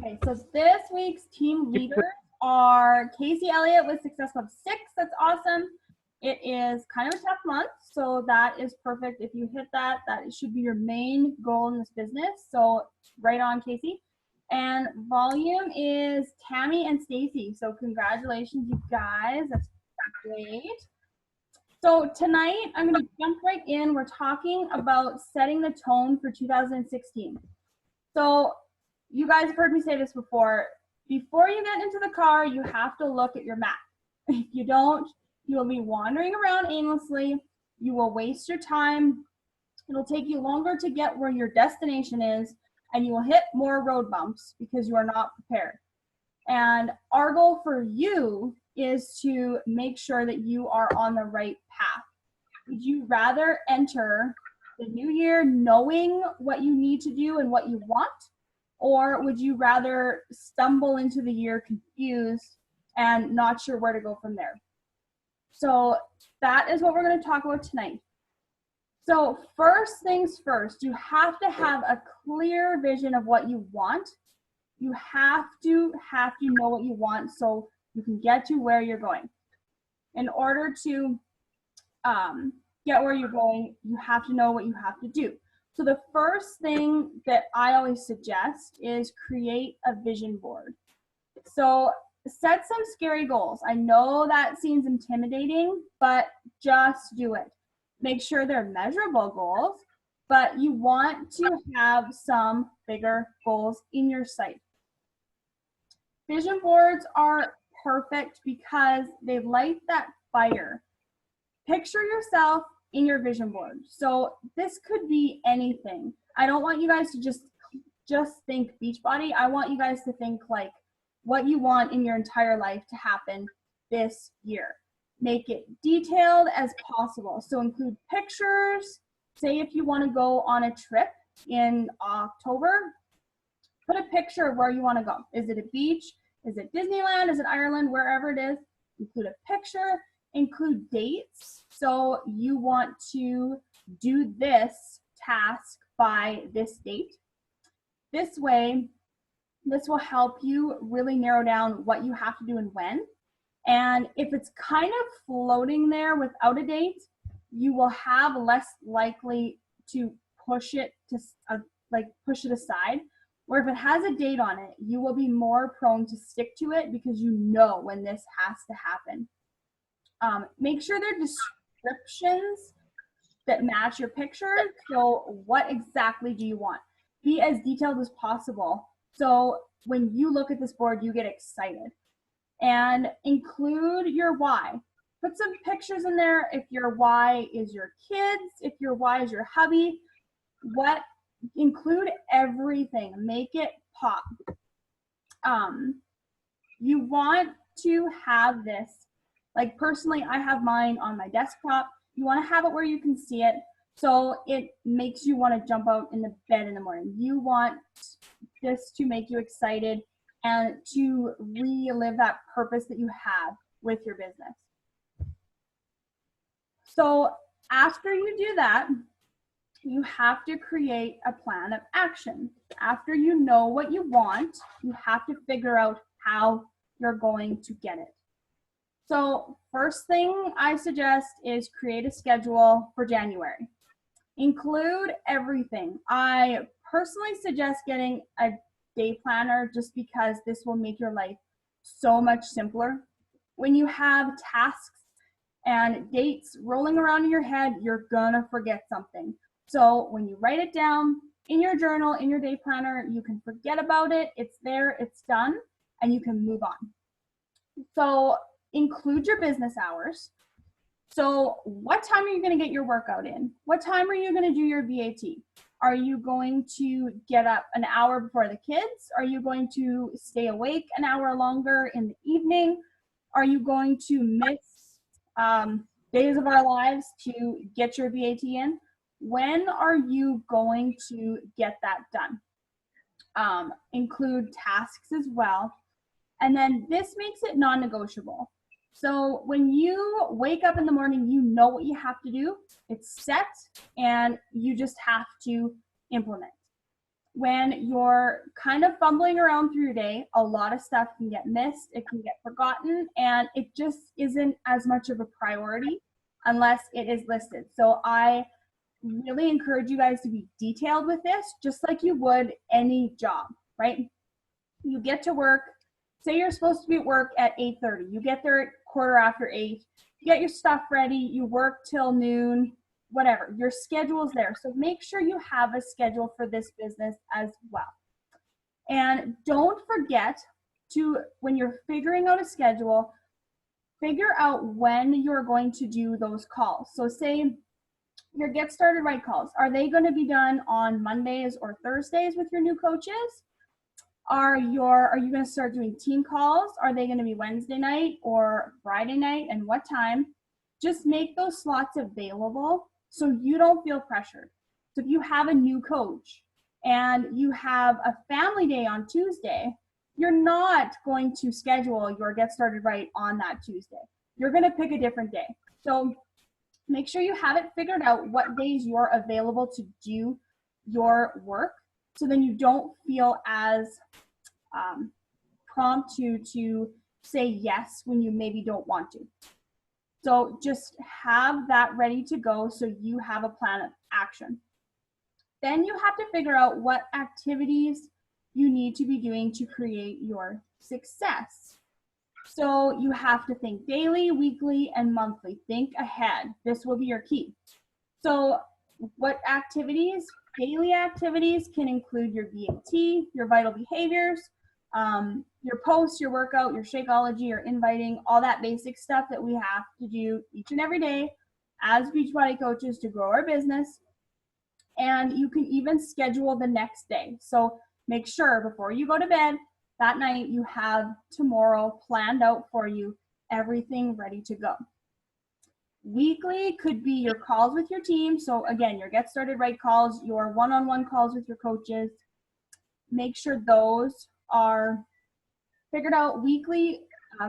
Okay, so this week's team leaders are Casey Elliott with Success Club 6. That's awesome. It is kind of a tough month, so that is perfect. If you hit that, that should be your main goal in this business. So right on, Casey. And volume is Tammy and Stacy. So congratulations, you guys. That's great. So tonight, I'm going to jump right in. We're talking about setting the tone for 2016. So you guys have heard me say this before. Before you get into the car, you have to look at your map. If you don't, you will be wandering around aimlessly. You will waste your time. It'll take you longer to get where your destination is, and you will hit more road bumps because you are not prepared. And our goal for you is to make sure that you are on the right path. Would you rather enter the new year knowing what you need to do and what you want? Or would you rather stumble into the year confused and not sure where to go from there? So that is what we're going to talk about tonight. So first things first, you have to have a clear vision of what you want. You have to know what you want so you can get to where you're going. In order to get where you're going, you have to know what you have to do. So the first thing that I always suggest is create a vision board. So set some scary goals. I know that seems intimidating, but just do it. Make sure they're measurable goals, but you want to have some bigger goals in your sight. Vision boards are perfect because they light that fire. Picture yourself in your vision board. So this could be anything. I don't want you guys to just think Beachbody. I want you guys to think like what you want in your entire life to happen this year. Make it detailed as possible. So include pictures. Say if you want to go on a trip in October, put a picture of where you want to go. Is it a beach? Is it Disneyland? Is it Ireland? Wherever it is, include a picture. Include dates. So you want to do this task by this date. This way, this will help you really narrow down what you have to do and when. And if it's kind of floating there without a date, you will have less likely to push it aside. Or if it has a date on it, you will be more prone to stick to it because you know when this has to happen. Make sure there are descriptions that match your picture. So what exactly do you want? Be as detailed as possible. So when you look at this board, you get excited. And include your why. Put some pictures in there if your why is your kids, if your why is your hubby. Include everything. Make it pop. You want to have this. Like personally, I have mine on my desktop. You want to have it where you can see it, so it makes you want to jump out in the bed in the morning. You want this to make you excited and to relive that purpose that you have with your business. So after you do that, you have to create a plan of action. After you know what you want, you have to figure out how you're going to get it. So first thing I suggest is create a schedule for January. Include everything. I personally suggest getting a day planner just because this will make your life so much simpler. When you have tasks and dates rolling around in your head, you're gonna forget something. So when you write it down in your journal, in your day planner, you can forget about it. It's there, it's done, and you can move on. So include your business hours. So what time are you going to get your workout in? What time are you going to do your VAT? Are you going to get up an hour before the kids? Are you going to stay awake an hour longer in the evening? Are you going to miss days of our lives to get your VAT in? When are you going to get that done? Include tasks as well. And then this makes it non-negotiable. So when you wake up in the morning, you know what you have to do. It's set, and you just have to implement. when you're kind of fumbling around through your day, a lot of stuff can get missed, it can get forgotten, and it just isn't as much of a priority unless it is listed. So I really encourage you guys to be detailed with this, just like you would any job, right? You get to work, say you're supposed to be at work at 8:30. You get there at 8:15. You get your stuff ready, you work till noon, whatever. Your schedule's there. So make sure you have a schedule for this business as well. And don't forget to, when you're figuring out a schedule, figure out when you're going to do those calls. So say your Get Started Right calls, are they going to be done on Mondays or Thursdays with your new coaches? Are you going to start doing team calls? Are they going to be Wednesday night or Friday night, and what time? Just make those slots available so you don't feel pressured. So if you have a new coach and you have a family day on Tuesday, you're not going to schedule your Get Started Right on that Tuesday. You're going to pick a different day. So make sure you have it figured out what days you're available to do your work, so then you don't feel as prompt to say yes when you maybe don't want to. So just have that ready to go so you have a plan of action. Then you have to figure out what activities you need to be doing to create your success. So you have to think daily, weekly, and monthly. Think ahead. This will be your key. So what activities? Daily activities can include your VAT, your vital behaviors, your posts, your workout, your Shakeology, your inviting, all that basic stuff that we have to do each and every day as Beachbody coaches to grow our business. And you can even schedule the next day. So make sure before you go to bed that night, you have tomorrow planned out for you, everything ready to go. Weekly could be your calls with your team. So again, your Get Started Right calls, your one-on-one calls with your coaches. Make sure those are figured out. Weekly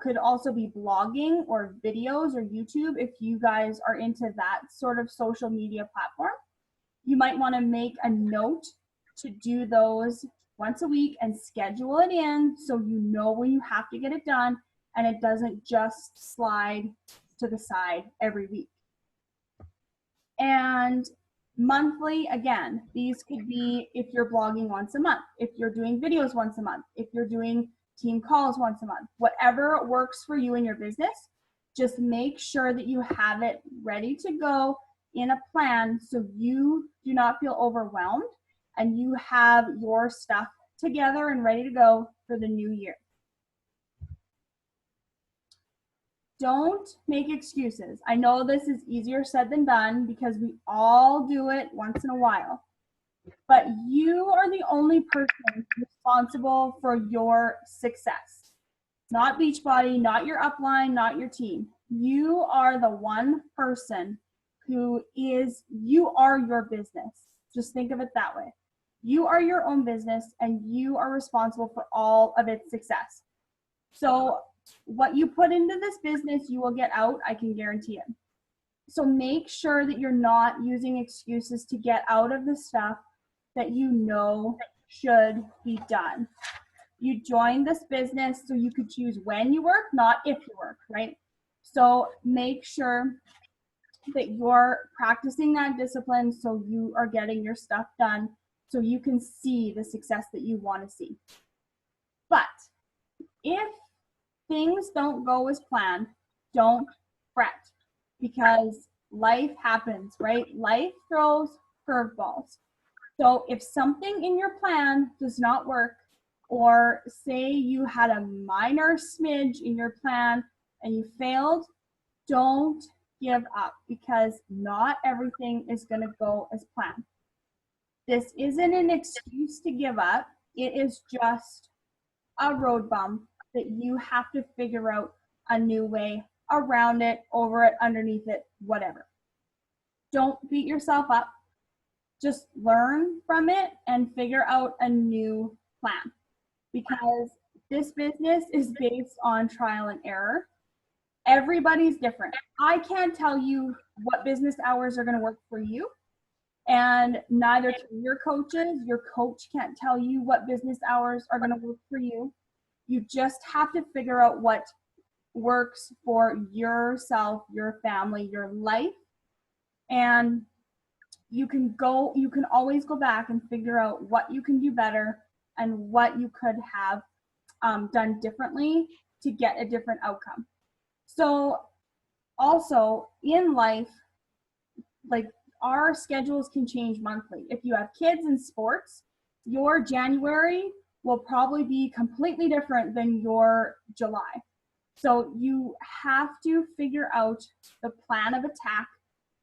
could also be blogging or videos or YouTube if you guys are into that sort of social media platform. You might want to make a note to do those once a week and schedule it in so you know when you have to get it done and it doesn't just slide to the side every week. And monthly, again, these could be if you're blogging once a month, if you're doing videos once a month, if you're doing team calls once a month, whatever works for you in your business, just make sure that you have it ready to go in a plan so you do not feel overwhelmed and you have your stuff together and ready to go for the new year. Don't make excuses. I know this is easier said than done because we all do it once in a while, but you are the only person responsible for your success. Not Beachbody, not your upline, not your team. You are the one person you are your business. Just think of it that way. You are your own business and you are responsible for all of its success. So what you put into this business, you will get out, I can guarantee it. So make sure that you're not using excuses to get out of the stuff that you know should be done. You joined this business so you could choose when you work, not if you work, right? So make sure that you're practicing that discipline so you are getting your stuff done so you can see the success that you want to see. But if things don't go as planned, don't fret because life happens, right? Life throws curveballs. So if something in your plan does not work, or say you had a minor smidge in your plan and you failed, don't give up because not everything is going to go as planned. This isn't an excuse to give up. It is just a road bump that you have to figure out a new way around it, over it, underneath it, whatever. Don't beat yourself up. Just learn from it and figure out a new plan because this business is based on trial and error. Everybody's different. I can't tell you what business hours are going to work for you. and neither can your coaches. Your coach can't tell you what business hours are going to work for you. You just have to figure out what works for yourself, your family, your life, and you can always go back and figure out what you can do better and what you could have done differently to get a different outcome. So also in life, like, our schedules can change monthly. If you have kids in sports, your January will probably be completely different than your July. So you have to figure out the plan of attack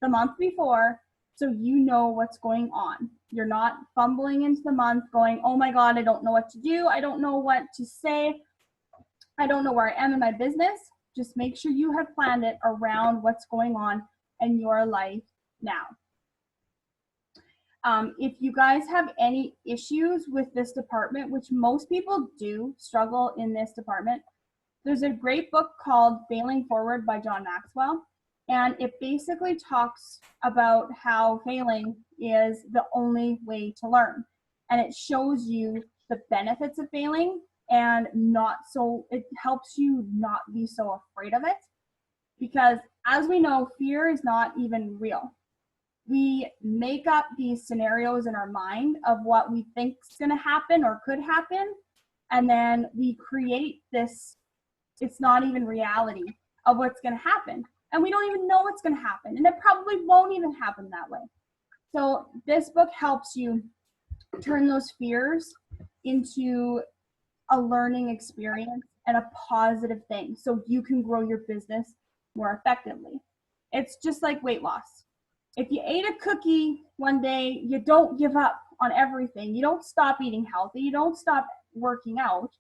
the month before, so you know what's going on. You're not fumbling into the month going, oh my God, I don't know what to do. I don't know what to say. I don't know where I am in my business. Just make sure you have planned it around what's going on in your life now. If you guys have any issues with this department, which most people do struggle in this department, there's a great book called Failing Forward by John Maxwell. And it basically talks about how failing is the only way to learn. And it shows you the benefits of failing, and it helps you not be so afraid of it. Because as we know, fear is not even real. We make up these scenarios in our mind of what we think is going to happen or could happen. And then we create this, it's not even reality of what's going to happen. And we don't even know what's going to happen. And it probably won't even happen that way. So this book helps you turn those fears into a learning experience and a positive thing, so you can grow your business more effectively. It's just like weight loss. If you ate a cookie one day, you don't give up on everything. You don't stop eating healthy. You don't stop working out,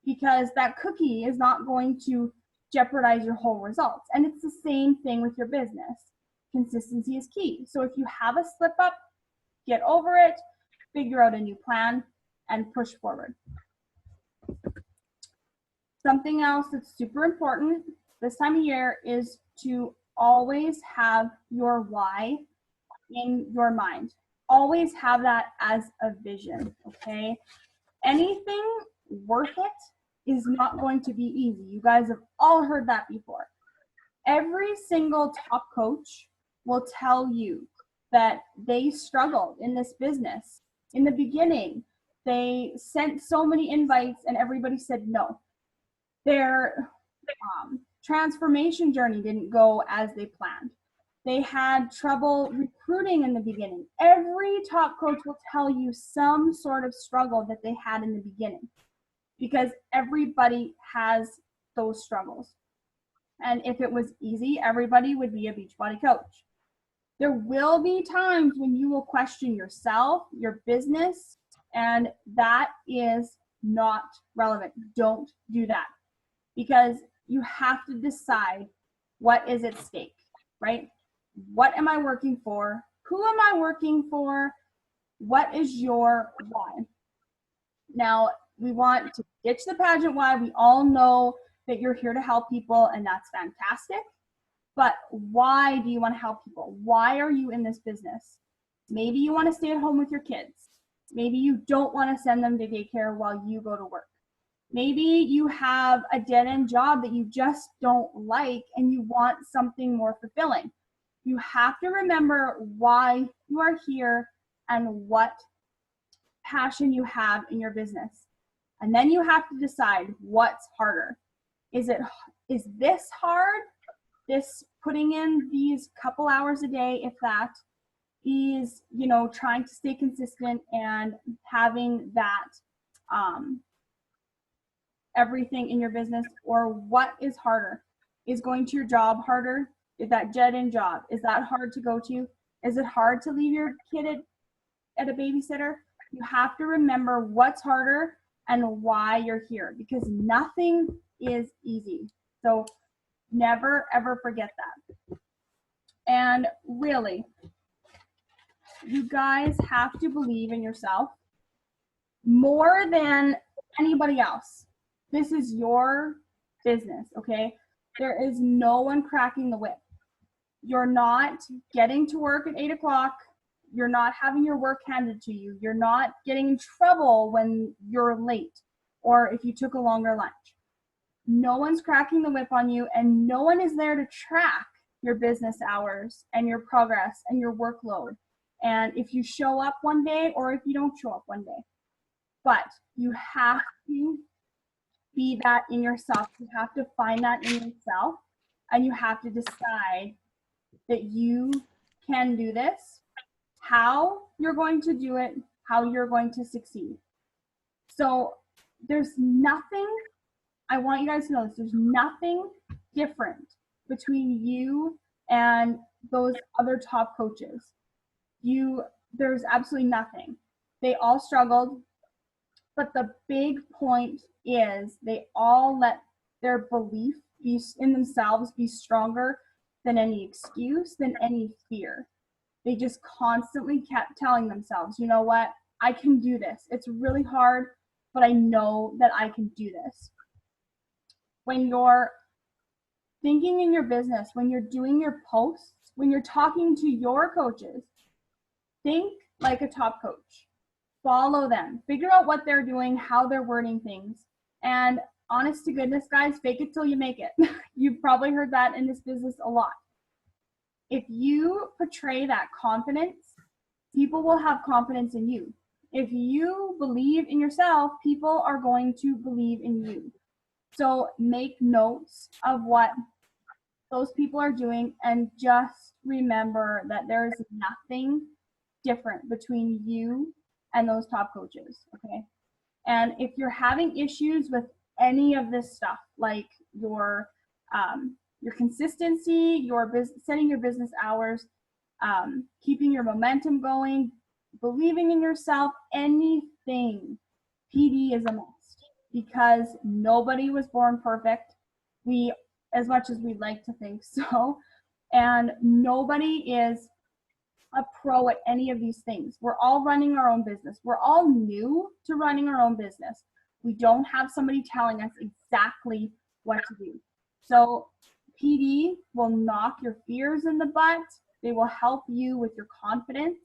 because that cookie is not going to jeopardize your whole results. And it's the same thing with your business. Consistency is key. So if you have a slip up, get over it, figure out a new plan, and push forward. Something else that's super important this time of year is to always have your why in your mind. Always have that as a vision, okay? Anything worth it is not going to be easy. You guys have all heard that before. Every single top coach will tell you that they struggled in this business. In the beginning, they sent so many invites and everybody said no. Their transformation journey didn't go as they planned. They had trouble recruiting in the beginning. Every top coach will tell you some sort of struggle that they had in the beginning, because everybody has those struggles. And if it was easy, everybody would be a Beachbody coach. There will be times when you will question yourself, your business, and that is not relevant. Don't do that, because you have to decide what is at stake, right? What am I working for? Who am I working for? What is your why? Now, we want to ditch the pageant why. We all know that you're here to help people, and that's fantastic. But why do you want to help people? Why are you in this business? Maybe you want to stay at home with your kids. Maybe you don't want to send them to daycare while you go to work. Maybe you have a dead-end job that you just don't like and you want something more fulfilling. You have to remember why you are here and what passion you have in your business. And then you have to decide what's harder. Is this hard? This putting in these couple hours a day, if that, is, trying to stay consistent and having that everything in your business? Or what is harder? Is going to your job harder? Is that dead-end job, is that hard to go to? Is it hard to leave your kid at a babysitter? You have to remember what's harder and why you're here, because nothing is easy. So never, ever forget that. And really, you guys have to believe in yourself more than anybody else. This is your business, okay? There is no one cracking the whip. You're not getting to work at 8 o'clock You're not having your work handed to you. You're not getting in trouble when you're late or if you took a longer lunch. No one's cracking the whip on you, and no one is there to track your business hours and your progress and your workload. And if you show up one day or if you don't show up one day. But you have to be that in yourself. You have to find that in yourself, and you have to decide that you can do this, how you're going to do it, how you're going to succeed. So there's nothing, I want you guys to know this, there's nothing different between you and those other top coaches. There's absolutely nothing. They all struggled, but the big point is they all let their belief be in themselves be stronger than any excuse, than any fear. They just constantly kept telling themselves, you know what, I can do this. It's really hard, but I know that I can do this. When you're thinking in your business, when you're doing your posts, when you're talking to your coaches, think like a top coach. Follow them. Figure out what they're doing, how they're wording things. And honest to goodness, guys, fake it till you make it. You've probably heard that in this business a lot. If you portray that confidence, people will have confidence in you. If you believe in yourself, people are going to believe in you. So make notes of what those people are doing, and just remember that there is nothing different between you and those top coaches, okay? And if you're having issues with any of this stuff, like your consistency, setting your business hours, keeping your momentum going, believing in yourself, anything, PD is a must, because nobody was born perfect. As much as we like to think so, and nobody is a pro at any of these things. We're all running our own business. We're all new to running our own business. We don't have somebody telling us exactly what to do. So PD will knock your fears in the butt. They will help you with your confidence,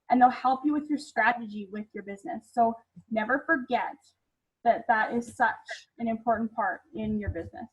and they'll help you with your strategy with your business. So never forget that that is such an important part in your business.